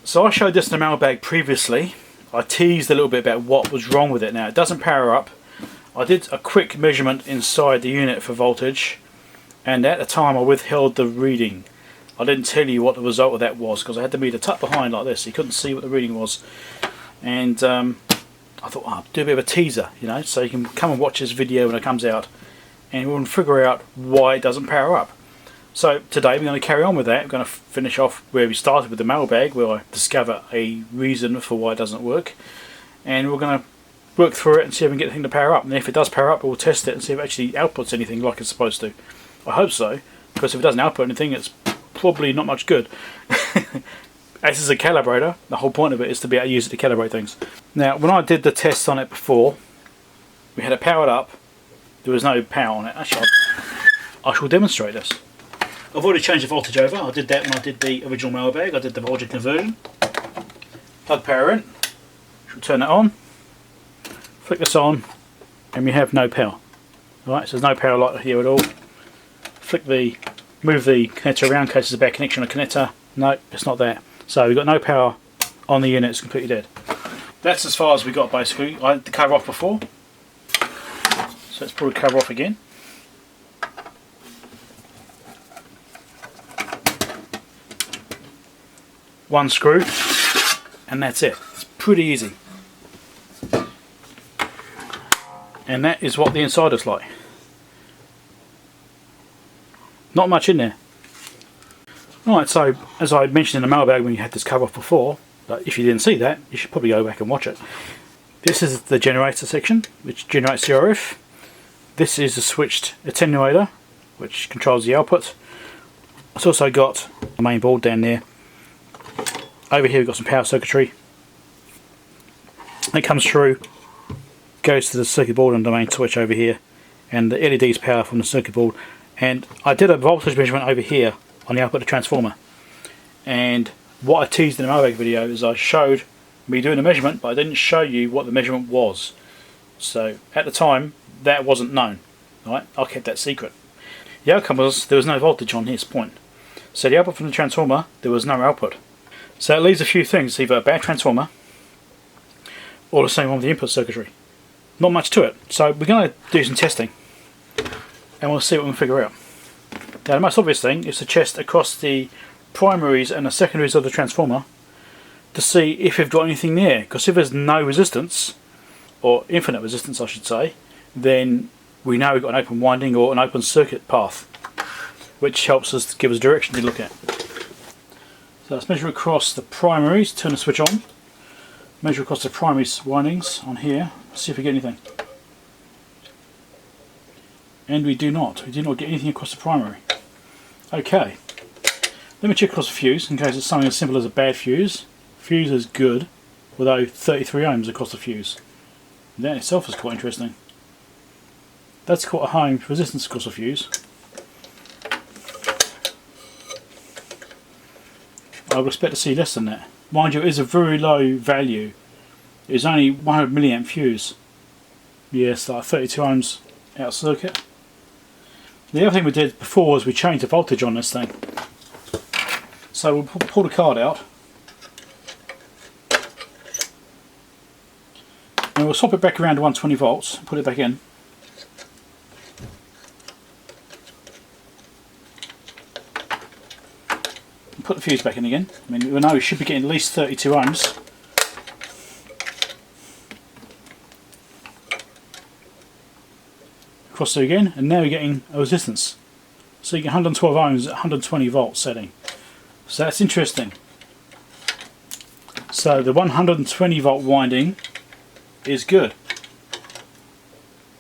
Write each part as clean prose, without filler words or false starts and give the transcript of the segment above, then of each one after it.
So I showed this in the mailbag previously. I teased a little bit about what was wrong with it. Now it doesn't power up. I did a quick measurement inside the unit for voltage, and at the time I withheld the reading. I didn't tell you what the result of that was because I had the meter tucked behind like this, so you couldn't see what the reading was. And I thought, I'll do a bit of a teaser, you know, so you can come and watch this video when it comes out and we'll figure out why it doesn't power up. So today we're going to carry on with that. We're going to finish off where we started with the mailbag, where I discover a reason for why it doesn't work, and we're going to work through it and see if we can get the thing to power up. And if it does power up, we'll test it and see if it actually outputs anything like it's supposed to. I hope so, because if it doesn't output anything, it's probably not much good. This is a calibrator. The whole point of it is to be able to use it to calibrate things. Now, when I did the tests on it before, we had it powered up. There was no power on it. Actually, I shall demonstrate this. I've already changed the voltage over. I did that when I did the original mailbag. I did the voltage conversion. Plug power in. Shall turn that on. Flick this on, and we have no power. Right, so there's no power light here at all. Move the connector around in case there's a bad connection on a connector. No, it's not there. So we've got no power on the unit. It's completely dead. That's as far as we got basically. I had the cover off before, so let's pull the cover off again. One screw, and that's it. It's pretty easy. And that is what the inside is like. Not much in there. Right, so as I mentioned in the mailbag when you had this cover off before, but if you didn't see that, you should probably go back and watch it. This is the generator section, which generates the RF. This is the switched attenuator, which controls the output. It's also got the main board down there. Over here we've got some power circuitry. It comes through, goes to the circuit board and the main switch over here, and the LEDs power from the circuit board. And I did a voltage measurement over here on the output of the transformer, and what I teased in the mailbag video is I showed me doing a measurement, but I didn't show you what the measurement was. So at the time that wasn't known, right? I kept that secret. The outcome was there was no voltage on this point, so the output from the transformer, there was no output. So it leaves a few things, either a bad transformer or the same one with the input circuitry. Not much to it. So we're going to do some testing and we'll see what we can figure out. Now the most obvious thing is to test across the primaries and the secondaries of the transformer to see if we've got anything there, because if there's no resistance, or infinite resistance I should say, then we know we've got an open winding or an open circuit path, which helps us to give us direction to look at. So let's measure across the primaries, turn the switch on, measure across the primary windings on here, see if we get anything. And we do not get anything across the primary. Okay, let me check across the fuse in case it's something as simple as a bad fuse. Fuse is good, although 33 ohms across the fuse. That in itself is quite interesting. That's quite a high resistance across the fuse. I would expect to see less than that. Mind you, it is a very low value. It's only 100 milliamp fuse. Yes, like 32 ohms out of circuit. The other thing we did before was we changed the voltage on this thing. So we'll pull the card out. And we'll swap it back around to 120 volts, put it back in. Put the fuse back in again. I mean, we know we should be getting at least 32 ohms. Across there again, and now we're getting a resistance. So you get 112 ohms at 120 volt setting. So that's interesting. So the 120 volt winding is good.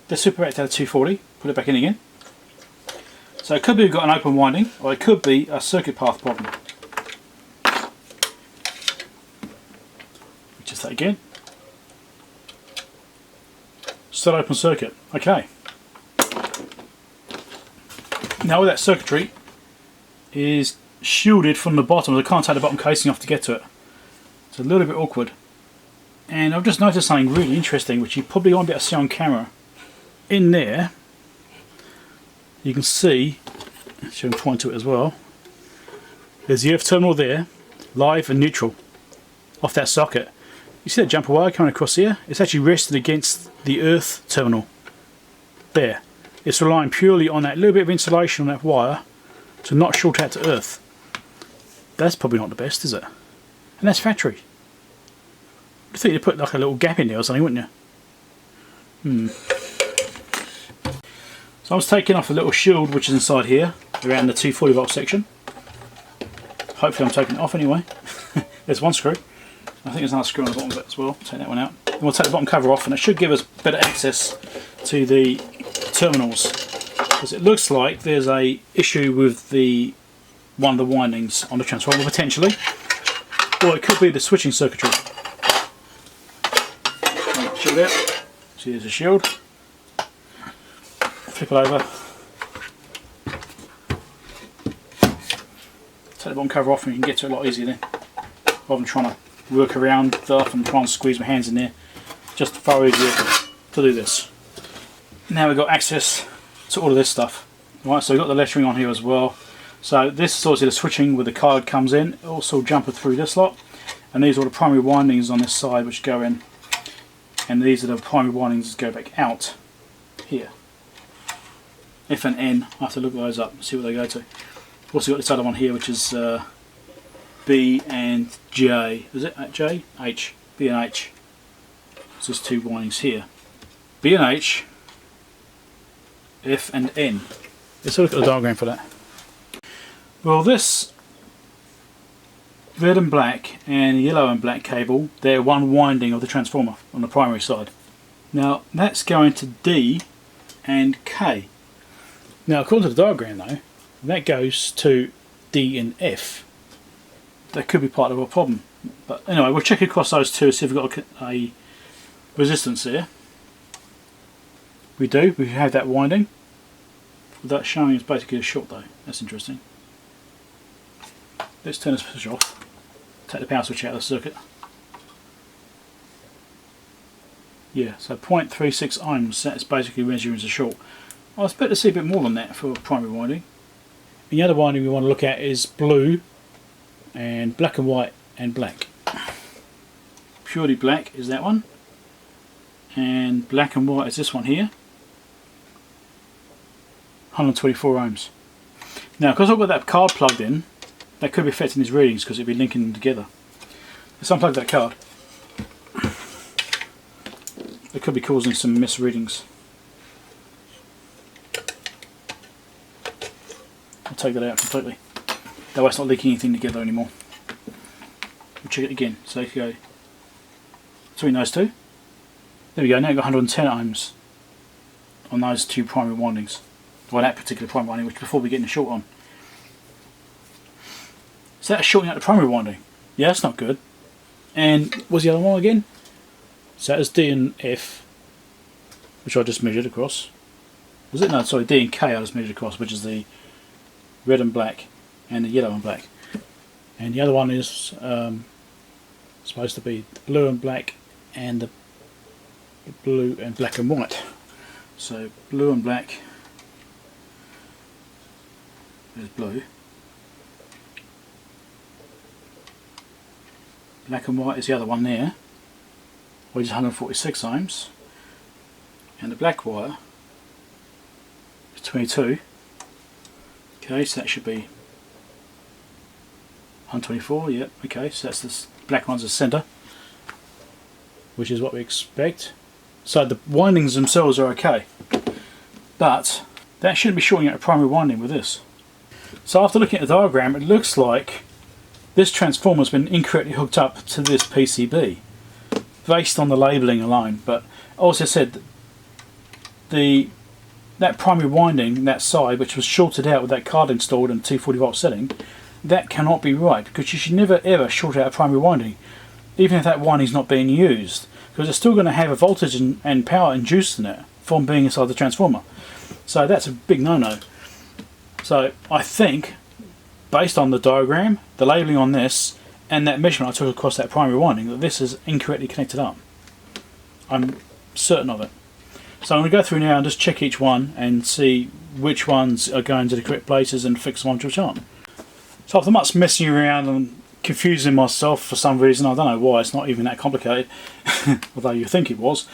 Let's super back to 240, put it back in again. So it could be we've got an open winding, or it could be a circuit path problem. Just that again. Still open circuit. Okay. Now that circuitry is shielded from the bottom, I can't take the bottom casing off to get to it. It's a little bit awkward. And I've just noticed something really interesting, which you probably won't be able to see on camera. In there, you can see, I can point to it as well, there's the earth terminal there, live and neutral. off that socket. You see that jumper wire coming across here? It's actually rested against the earth terminal. There. It's relying purely on that little bit of insulation on that wire to not short out to earth. That's probably not the best, is it? And that's factory. I think you'd put like a little gap in there or something, wouldn't you? So I was taking off the little shield which is inside here, around the 240 volt section. Hopefully I'm taking it off anyway. There's one screw. I think there's another screw on the bottom of it as well. Take that one out. And we'll take the bottom cover off, and it should give us better access to the terminals. Because it looks like there's a issue with one of the windings on the transformer potentially. Or it could be the switching circuitry. Shield out. See, there's a shield. Flip it over. Take the bottom cover off and you can get to it a lot easier then. Rather than trying to work around stuff and try and squeeze my hands in there. Just far easier to do this. Now we've got access to all of this stuff. Right, so we've got the lettering on here as well. So this is obviously the switching where the card comes in. Also jumper through this lot. And these are all the primary windings on this side which go in. And these are the primary windings that go back out here. F and N, I have to look those up and see what they go to. Also got this other one here which is B and J. Is it J? H. B and H. So there's two windings here. B and H, F and N. Let's look at the diagram for that. Well, this red and black and yellow and black cable, they're one winding of the transformer on the primary side. Now that's going to D and K. Now according to the diagram though, that goes to D and F. That could be part of a problem. But anyway, we'll check across those two, see if we've got a resistance there. We do, we have that winding. That's showing is basically a short though, that's interesting. Let's turn this switch off. Take the power switch out of the circuit. Yeah, so 0.36 ohms, that's basically measuring as a short. I expect to see a bit more than that for primary winding. And the other winding we want to look at is blue and black and white and black. Purely black is that one. And black and white is this one here. 124 ohms. Now because I've got that card plugged in, that could be affecting these readings because it'd be linking them together. Let's unplug that card. It could be causing some misreadings. I'll take that out completely. That way it's not linking anything together anymore. We'll check it again. So if you go between those two, there we go, now you've got 110 ohms on those two primary windings. Well, that particular primary winding, which before we get in the short on. So that's shorting out the primary winding. Yeah, that's not good. And what's the other one again? So that is D and F, which I just measured across. Was it? No, sorry, D and K I just measured across, which is the red and black and the yellow and black. And the other one is supposed to be blue and black and the blue and black and white. So blue and black is blue. Black and white is the other one there, which is 146 ohms, and the black wire is 22. Okay, so that should be 124. Yep. Okay, so that's this black one's the center, which is what we expect. So the windings themselves are okay, but that shouldn't be shorting out a primary winding with this. So after looking at the diagram, it looks like this transformer has been incorrectly hooked up to this PCB based on the labelling alone. But also said that primary winding, that side, which was shorted out with that card installed in 240 volt setting, that cannot be right, because you should never ever short out a primary winding, even if that winding is not being used, because it's still going to have a voltage and power induced in it from being inside the transformer. So that's a big no-no. So I think, based on the diagram, the labelling on this, and that measurement I took across that primary winding, that this is incorrectly connected up. I'm certain of it. So I'm going to go through now and just check each one and see which ones are going to the correct places and fix the ones which aren't. So after much messing around and confusing myself for some reason. I don't know why, it's not even that complicated, although you think it was.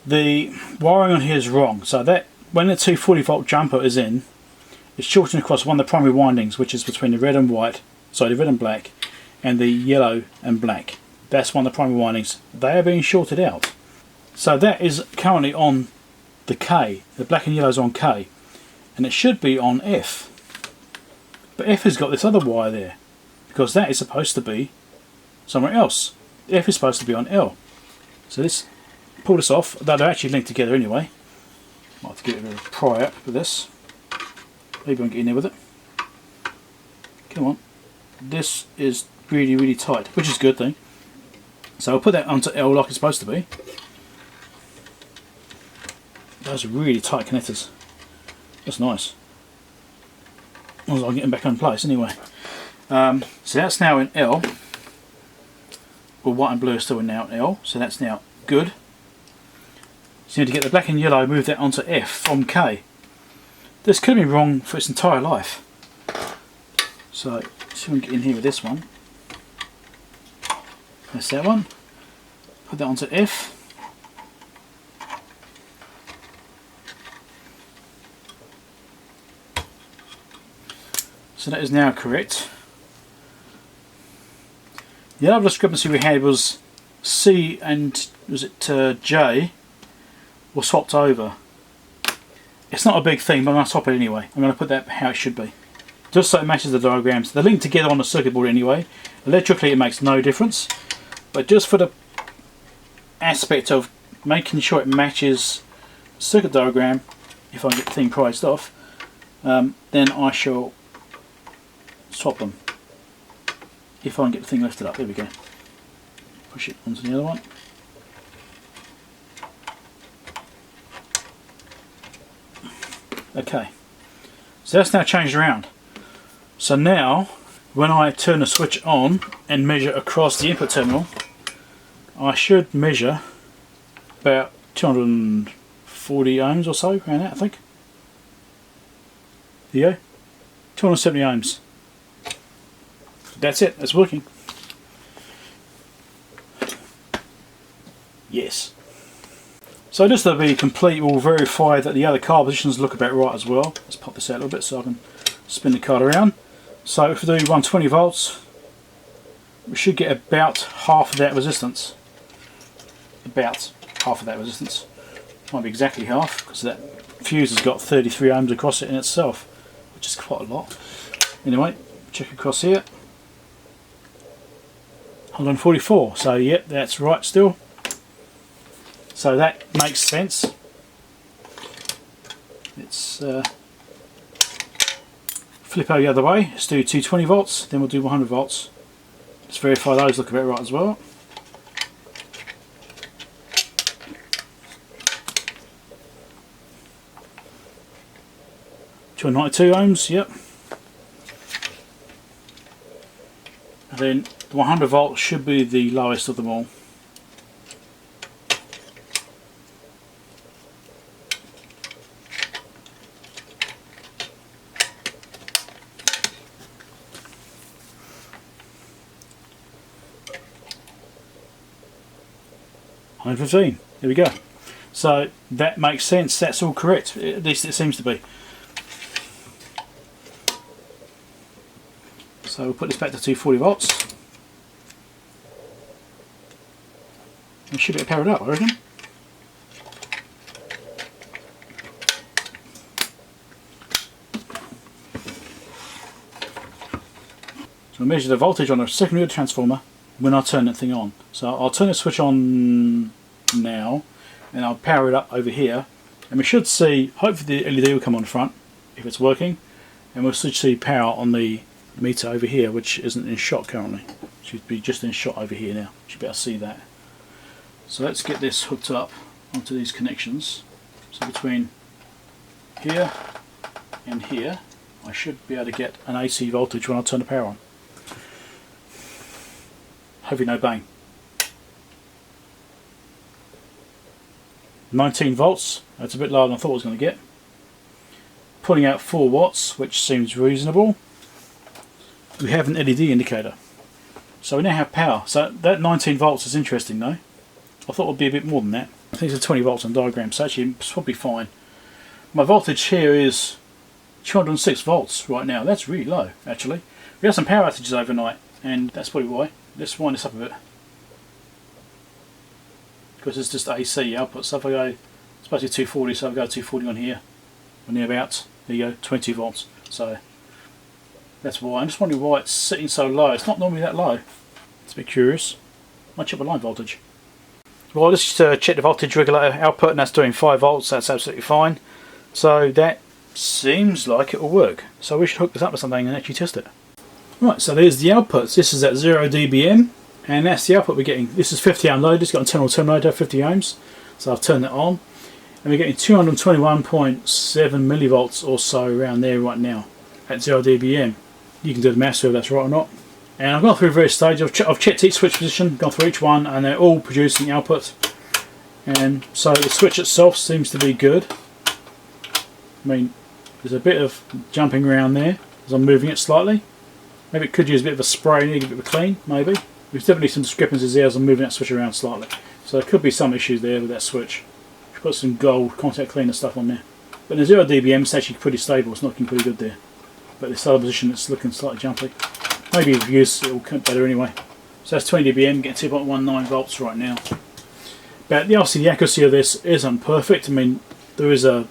The wiring on here is wrong, so that when the 240 volt jumper is in, it's shorting across one of the primary windings, which is between the red and white, sorry, the red and black, and the yellow and black. That's one of the primary windings. They are being shorted out. So that is currently on the K. The black and yellow is on K, and it should be on F. But F has got this other wire there, because that is supposed to be somewhere else. F is supposed to be on L. So this, pull this off, though they're actually linked together anyway. Might have to get a bit of a pry up with this. Maybe I can get in there with it. Come on. This is really, really tight, which is a good thing. So I'll put that onto L like it's supposed to be. Those are really tight connectors. That's nice. As long as I can get them back in place anyway. So that's now in L. Well, white and blue are still now in L, so that's now good. So you need to get the black and yellow, move that onto F from K. This could have been wrong for its entire life. So, see if we can get in here with this one. That's that one. Put that onto F. So that is now correct. The other discrepancy we had was C and was it J were swapped over. It's not a big thing, but I'm going to swap it anyway. I'm going to put that how it should be, just so it matches the diagrams. They're linked together on the circuit board anyway. Electrically it makes no difference, but just for the aspect of making sure it matches the circuit diagram, if I get the thing priced off, then I shall swap them. If I can get the thing lifted up, there we go. Push it onto the other one. Okay, so that's now changed around. So now, when I turn the switch on and measure across the input terminal, I should measure about 240 ohms or so, around that I think. There you go, 270 ohms. That's it, it's working. Yes. So just to be complete, we'll verify that the other card positions look about right as well. Let's pop this out a little bit so I can spin the card around. So if we do 120 volts, we should get about half of that resistance. About half of that resistance. Might be exactly half, because that fuse has got 33 ohms across it in itself, which is quite a lot. Anyway, check across here. 144, so yep, that's right still. So that makes sense. Let's flip over the other way. Let's do 220 volts, then we'll do 100 volts. Let's verify those look about right as well. $292 ohms, yep. And then the 100 volts should be the lowest of them all. $115. There we go. So that makes sense. That's all correct. At least it seems to be. So we'll put this back to 240 volts. We should be powered up, I reckon. So we'll measure the voltage on a secondary transformer when I turn that thing on. So I'll turn the switch on now and I'll power it up over here, and we should see, hopefully the LED will come on front if it's working, and we'll see power on the meter over here, which isn't in shot currently. Should be just in shot over here now. Should be able to see that. So let's get this hooked up onto these connections. So between here and here I should be able to get an AC voltage when I turn the power on. Hopefully no bang. 19 volts, that's a bit lower than I thought I was going to get. Pulling out 4 watts, which seems reasonable. We have an LED indicator. So we now have power. So that 19 volts is interesting though. I thought it would be a bit more than that. I think it's 20 volts on diagram, so actually it's probably fine. My voltage here is 206 volts right now. That's really low actually. We had some power outages overnight and that's probably why. Let's wind this up a bit. Because it's just AC output. So if I go, it's supposed to be 240, so I'll go 240 on here. On nearabouts. There you go, 20 volts. So that's why. I'm just wondering why it's sitting so low. It's not normally that low. It's a bit curious. Might check my line voltage. Well, let's just check the voltage regulator output, and that's doing 5 volts. That's absolutely fine. So that seems like it will work. So we should hook this up to something and actually test it. Right, so there's the outputs. This is at 0 dBm, and that's the output we're getting. This is 50 ohm load. It's got an internal terminator, 50 ohms. So I've turned that on, and we're getting 221.7 millivolts or so around there right now at 0 dBm. You can do the maths whether that's right or not. And I've gone through various stages. I've checked each switch position, gone through each one, and they're all producing output. And so the switch itself seems to be good. I mean, there's a bit of jumping around there as I'm moving it slightly. Maybe it could use a bit of a spray, need a bit of a clean, maybe. There's definitely some discrepancies there as I'm moving that switch around slightly. So there could be some issues there with that switch. Should put some gold contact cleaner stuff on there. But in 0 dBm it's actually pretty stable, it's looking pretty good there. But this other position it's looking slightly jumpy. Maybe with use it will come better anyway. So that's 20 dBm, getting 2.19 volts right now. But obviously the accuracy of this isn't perfect. I mean, there is a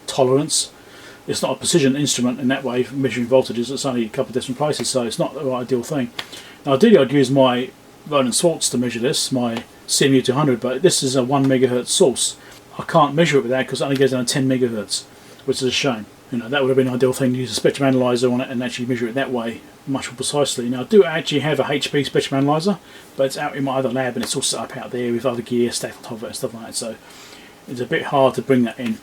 tolerance. It's not a precision instrument in that way for measuring voltages. It's only a couple of decimal places, so it's not the ideal thing. Now ideally I'd use my Rohde Schwarz to measure this, my CMU 200, but this is a 1 megahertz source. I can't measure it with that because it only goes down to 10 megahertz, which is a shame. You know, that would have been an ideal thing to use a spectrum analyzer on it and actually measure it that way much more precisely. Now I do actually have a HP spectrum analyzer, but it's out in my other lab and it's all set up out there with other gear stacked on top of it and stuff like that, so it's a bit hard to bring that in.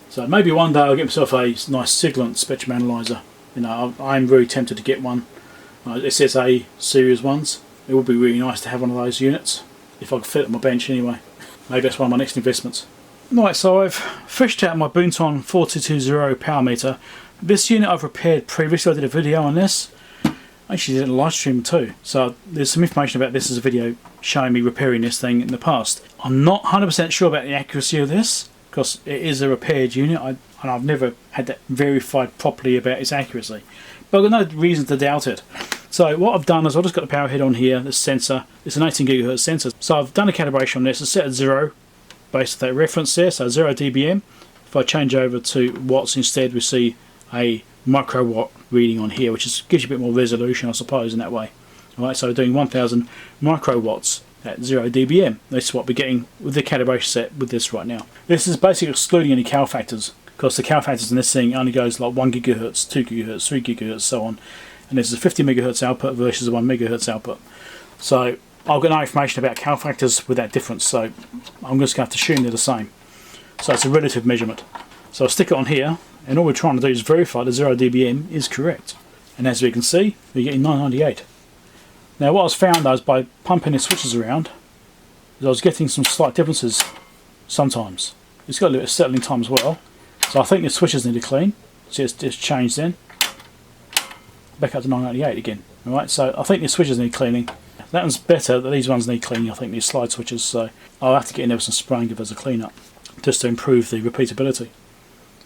So maybe one day I'll get myself a nice Siglent spectrum analyzer. You know, I'm very tempted to get one. It says A series ones. It would be really nice to have one of those units if I could fit it on my bench anyway. Maybe that's one of my next investments. Right, so I've fished out my Boonton 25A power meter. This unit I've repaired previously. I did a video on this. I actually did a live stream too. So there's some information about this as a video showing me repairing this thing in the past. I'm not 100% sure about the accuracy of this because it is a repaired unit and I've never had that verified properly about its accuracy. But I've got no reason to doubt it. So what I've done is I've just got the power head on here, this sensor. It's an 18 gigahertz sensor. So I've done a calibration on this. It's set at 0 based on that reference there, so 0 dBm. If I change over to watts instead, we see a microwatt reading on here, which gives you a bit more resolution, I suppose, in that way. Alright, so we're doing 1000 microwatts at 0 dBm. That's what we're getting with the calibration set with this right now. This is basically excluding any cal factors, because the cal factors in this thing only goes like 1 gigahertz, 2 gigahertz, 3 gigahertz, so on. And this is a 50 megahertz output versus a 1 megahertz output. So I've got no information about cal factors with that difference, so I'm just going to have to assume they're the same. So it's a relative measurement. So I'll stick it on here, and all we're trying to do is verify that 0 dBm is correct. And as we can see, we're getting 998. Now what I was found though is by pumping the switches around, is I was getting some slight differences sometimes. It's got a little bit of settling time as well. So I think the switches need to clean. See, it's just changed then. Back up to 998 again. Alright, so I think the switches need cleaning. That one's better, but these ones need cleaning, I think, these slide switches, so I'll have to get in there with some spray and give us a clean up, just to improve the repeatability.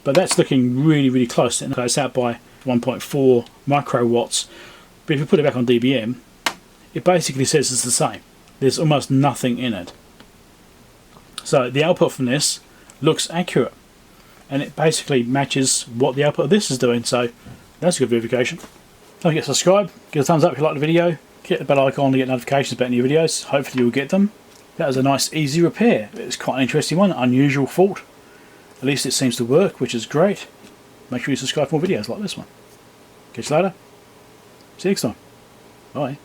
But that's looking really, really close. It's out by 1.4 microwatts, but if you put it back on dBm, it basically says it's the same. There's almost nothing in it. So the output from this looks accurate, and it basically matches what the output of this is doing, so that's a good verification. Don't forget to subscribe, give a thumbs up if you like the video, hit the bell icon to get notifications about new videos. Hopefully you'll get them. That was a nice easy repair. It's quite an interesting one, unusual fault. At least it seems to work, which is great. Make sure you subscribe for more videos like this one. Catch you later. See you next time. Bye.